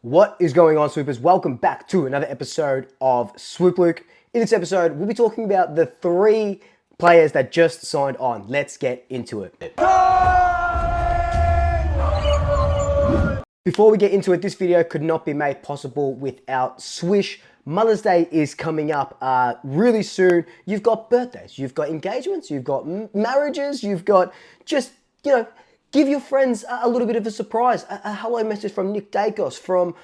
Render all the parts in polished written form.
What is going on, Swoopers? Welcome back to another episode of Swoop Luke. In this episode, we'll be talking about the three players that just signed on. Let's get into it. Before we get into it, this video could not be made possible without Swish. Mother's Day is coming up really soon. You've got birthdays, you've got engagements, you've got marriages, you've got just, give your friends a little bit of a surprise. A hello message from Nick Dacos, from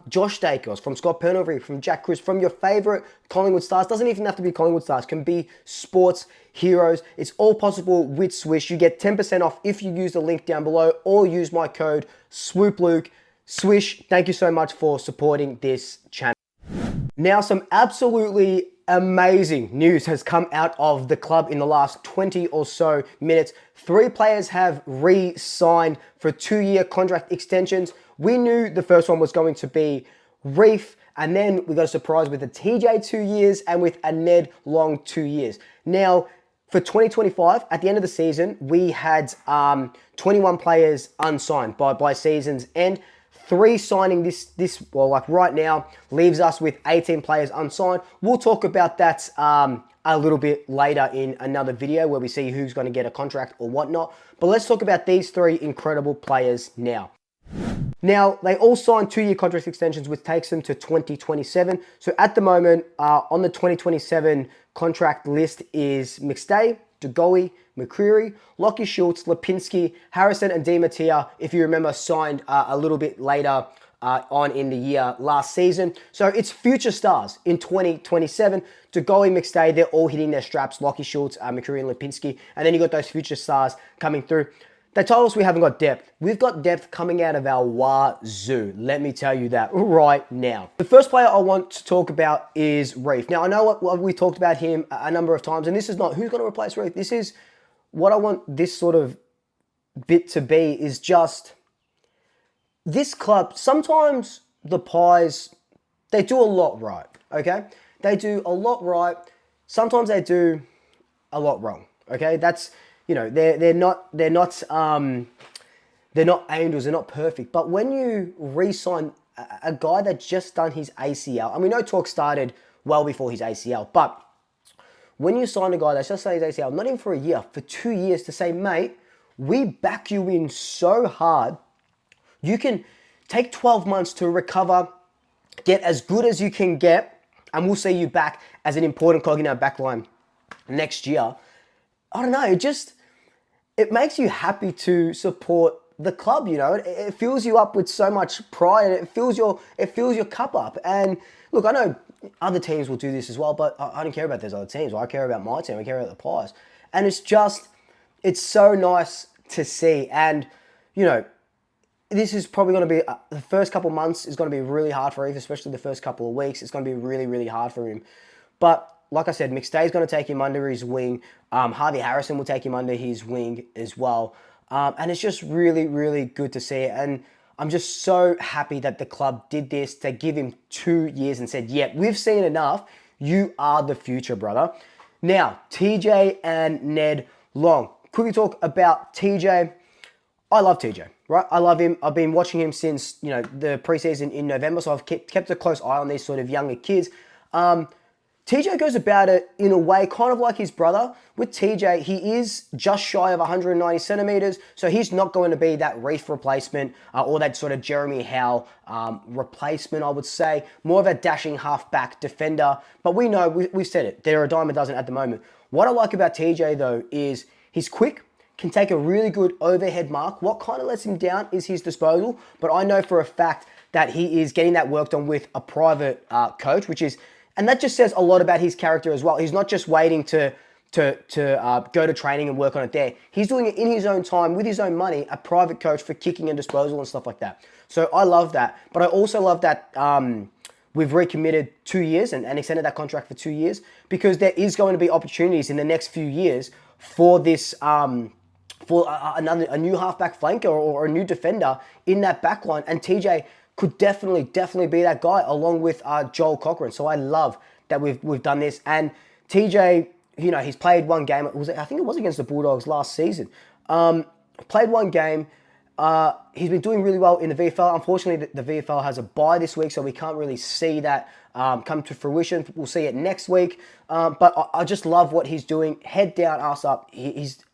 Josh Dacos, from Scott Pernovery, from Jack Cruz, from your favorite Collingwood stars. Doesn't even have to be Collingwood stars, can be sports heroes. It's all possible with Swish. You get 10% off if you use the link down below or use my code SWOOPLUKE. Swish, thank you so much for supporting this channel. Now, some absolutely amazing news has come out of the club in the last 20 or so minutes. Three players have re-signed for 2-year contract extensions. We knew the first one was going to be Reef, and then we got a surprise with a TJ 2 years and with a Ned Long 2 years. Now, for 2025, at the end of the season, we had 21 players unsigned by season's end. 3 signing right now leaves us with 18 players unsigned. We'll talk about that a little bit later in another video where we see who's going to get a contract or whatnot. But let's talk about these 3 incredible players now. Now, they all signed 2-year contract extensions, which takes them to 2027. So at the moment, on the 2027 contract list is McStay, DeGoey, McCreary, Lockie Schultz, Lipinski, Harrison, and Di Mattia, if you remember, signed a little bit later on in the year last season. So it's future stars in 2027. DeGoey, McStay, they're all hitting their straps. Lockie Schultz, McCreary, and Lipinski. And then you got those future stars coming through. They told us we haven't got depth. We've got depth coming out of our wazoo. Let me tell you that right now. The first player I want to talk about is Reef. Now, I know what we talked about him a number of times, and this is not who's going to replace Reef. This is what I want this sort of bit to be, is just this club. Sometimes the Pies, they do a lot right, okay? They do a lot right. Sometimes they do a lot wrong, okay? That's, they're not angels, they're not perfect. But when you re-sign a guy that just done his ACL, and we know talk started well before his ACL, but when you sign a guy that's just done his ACL, not even for a year, for 2 years, to say, mate, we back you in so hard, you can take 12 months to recover, get as good as you can get, and we'll see you back as an important cog in our backline next year. I don't know, it makes you happy to support the club, It fills you up with so much pride, and it fills your cup up. And look, I know other teams will do this as well, but I don't care about those other teams. I care about my team, I care about the Pies. And it's so nice to see. And, this is probably going to be, the first couple months is going to be really hard for Reef, especially the first couple of weeks. It's going to be really, really hard for him. But like I said, McStay's going to take him under his wing. Harvey Harrison will take him under his wing as well. And it's just really, really good to see it. And I'm just so happy that the club did this, to give him 2 years and said, yeah, we've seen enough. You are the future, brother. Now, TJ and Ned Long. Quickly talk about TJ. I love TJ, right? I love him. I've been watching him since, the preseason in November, so I've kept a close eye on these sort of younger kids. TJ goes about it in a way kind of like his brother. With TJ, he is just shy of 190 centimeters, so he's not going to be that Reef replacement or that sort of Jeremy Howe replacement, I would say. More of a dashing halfback defender, but we know, we've said it, they're a dime a dozen at the moment. What I like about TJ, though, is he's quick, can take a really good overhead mark. What kind of lets him down is his disposal, but I know for a fact that he is getting that worked on with a private coach, and that just says a lot about his character as well. He's not just waiting to go to training and work on it there. He's doing it in his own time, with his own money, a private coach for kicking and disposal and stuff like that. So I love that. But I also love that we've recommitted 2 years and extended that contract for 2 years, because there is going to be opportunities in the next few years for this, for a new halfback flanker or a new defender in that backline. And TJ could definitely be that guy, along with Joel Cochran. So I love that we've done this. And TJ, he's played one game. I think it was against the Bulldogs last season. Played one game, He's been doing really well in the VFL. Unfortunately, the VFL has a bye this week, so we can't really see that come to fruition. We'll see it next week. But I just love what he's doing. Head down, ass up. He's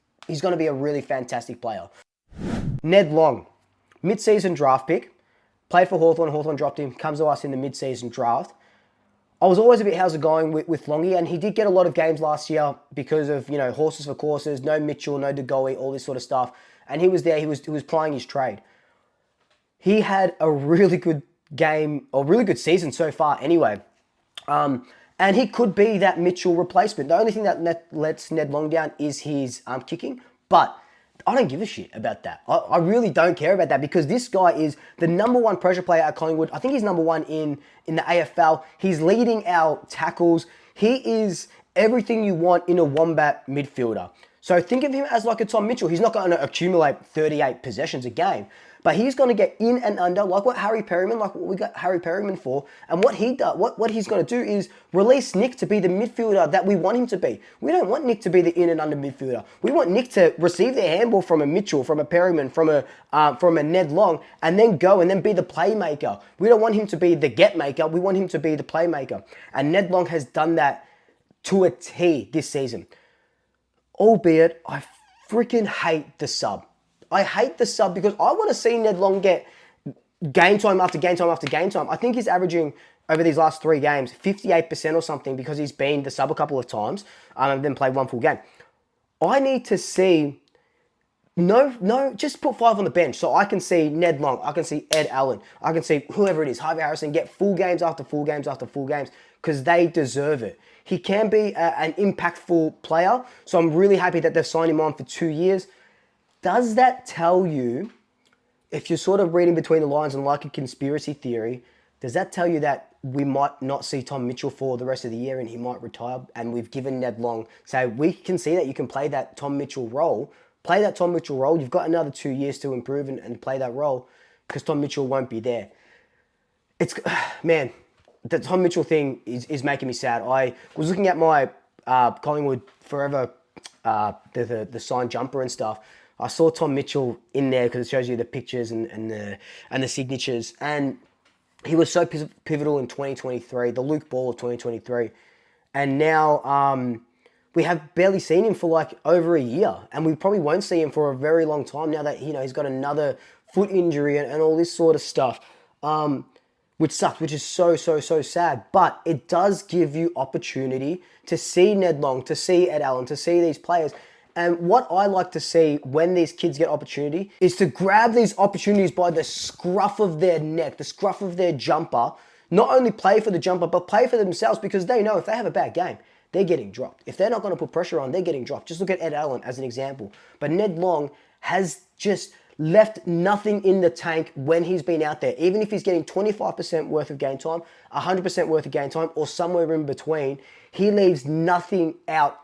going to be a really fantastic player. Ned Long, mid-season draft pick. Played for Hawthorn. Hawthorn dropped him. Comes to us in the mid-season draft. I was always a bit, how's it going with Longy? And he did get a lot of games last year because of, horses for courses, no Mitchell, no DeGoey, all this sort of stuff. And he was there, he was plying his trade. He had a really good game, or really good season so far anyway. And he could be that Mitchell replacement. The only thing that lets Ned Long down is his kicking. But I don't give a shit about that. I really don't care about that because this guy is the #1 pressure player at Collingwood. I think he's #1 in the AFL. He's leading our tackles. He is everything you want in a Wombat midfielder. So think of him as like a Tom Mitchell. He's not going to accumulate 38 possessions a game, but he's going to get in and under like what we got Harry Perryman for. And what he does, what he's going to do is release Nick to be the midfielder that we want him to be. We don't want Nick to be the in and under midfielder. We want Nick to receive their handball from a Mitchell, from a Perryman, from a Ned Long, and then go and then be the playmaker. We don't want him to be the get maker. We want him to be the playmaker. And Ned Long has done that to a T this season. Albeit, I freaking hate the sub. I hate the sub because I want to see Ned Long get game time after game time after game time. I think he's averaging, over these last 3 games, 58% or something because he's been the sub a couple of times and then played 1 full game. I need to see, just put 5 on the bench so I can see Ned Long, I can see Ed Allen, I can see whoever it is, Harvey Harrison, get full games after full games after full games because they deserve it. He can be an impactful player, so I'm really happy that they've signed him on for 2 years. Does that tell you, if you're sort of reading between the lines and like a conspiracy theory, does that tell you that we might not see Tom Mitchell for the rest of the year and he might retire? And we've given Ned Long, so we can see that you can play that Tom Mitchell role. Play that Tom Mitchell role. You've got another 2 years to improve and play that role because Tom Mitchell won't be there. Man, the Tom Mitchell thing is making me sad. I was looking at my Collingwood Forever, the signed jumper and stuff. I saw Tom Mitchell in there because it shows you the pictures and the signatures. And he was so pivotal in 2023, the Luke Ball of 2023. And now we have barely seen him for like over a year. And we probably won't see him for a very long time now that, he's got another foot injury and all this sort of stuff. Which sucks, which is so sad. But it does give you opportunity to see Ned Long, to see Ed Allen, to see these players. And what I like to see when these kids get opportunity is to grab these opportunities by the scruff of their neck, the scruff of their jumper. Not only play for the jumper, but play for themselves because they know if they have a bad game, they're getting dropped. If they're not going to put pressure on, they're getting dropped. Just look at Ed Allen as an example. But Ned Long has just left nothing in the tank when he's been out there. Even if he's getting 25% worth of game time, 100% worth of game time, or somewhere in between, he leaves nothing out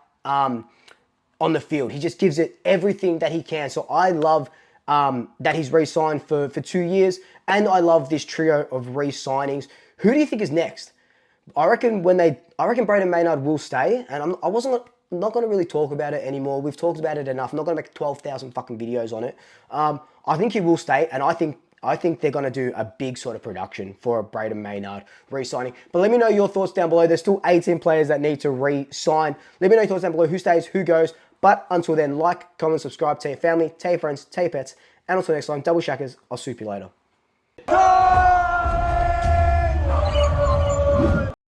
on the field. He just gives it everything that he can. So I love that he's re-signed for 2 years, and I love this trio of re-signings. Who do you think is next? I reckon Braden Maynard will stay, and I'm not going to really talk about it anymore. We've talked about it enough. I'm not going to make 12,000 fucking videos on it. I think he will stay, and I think they're going to do a big sort of production for a Braden Maynard re-signing. But let me know your thoughts down below. There's still 18 players that need to re-sign. Let me know your thoughts down below. Who stays, who goes. But until then, like, comment, subscribe, tell your family, tell your friends, tell your pets. And until next time, double shackers. I'll swoop you later.